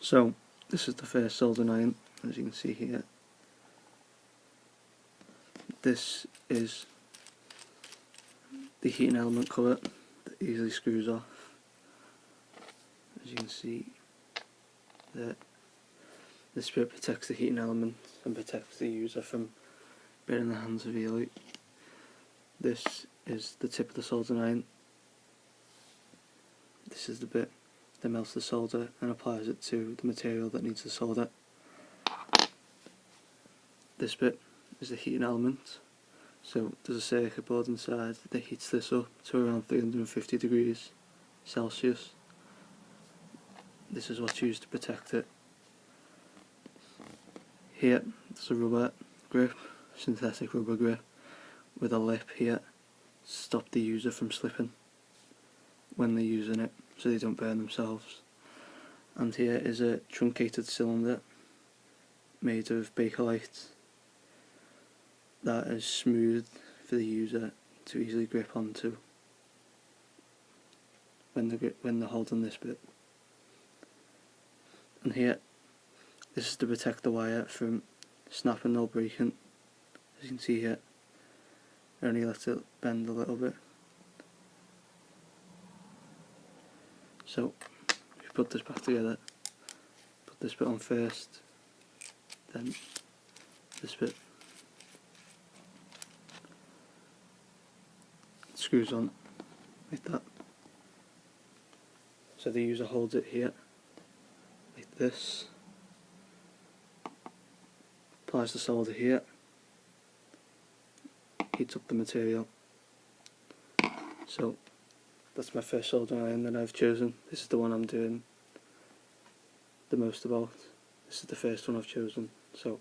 So this is the first soldering iron, as you can see here. This is the heating element cover that easily screws off. As you can see there, this bit protects the heating element and protects the user from burning the hands severely. This is the tip of the soldering iron. This is the bit that melts the solder and applies it to the material that needs the solder. This bit is the heating element. So there's a circuit board inside that heats this up to around 350 degrees Celsius. This is what's used to protect it. Here there's a rubber grip, synthetic rubber grip, with a lip here to stop the user from slipping when they're using it, so they don't burn themselves. And here is a truncated cylinder made of bakelite that is smooth for the user to easily grip onto when they're holding this bit. And here, this is to protect the wire from snapping or breaking. As you can see here, I only let it bend a little bit. So, if you put this back together, put this bit on first, then this bit screws on like that. So the user holds it here like this, applies the solder here, heats up the material. So that's my first soldering iron that I've chosen. This is the one I'm doing the most about. This is the first one I've chosen. So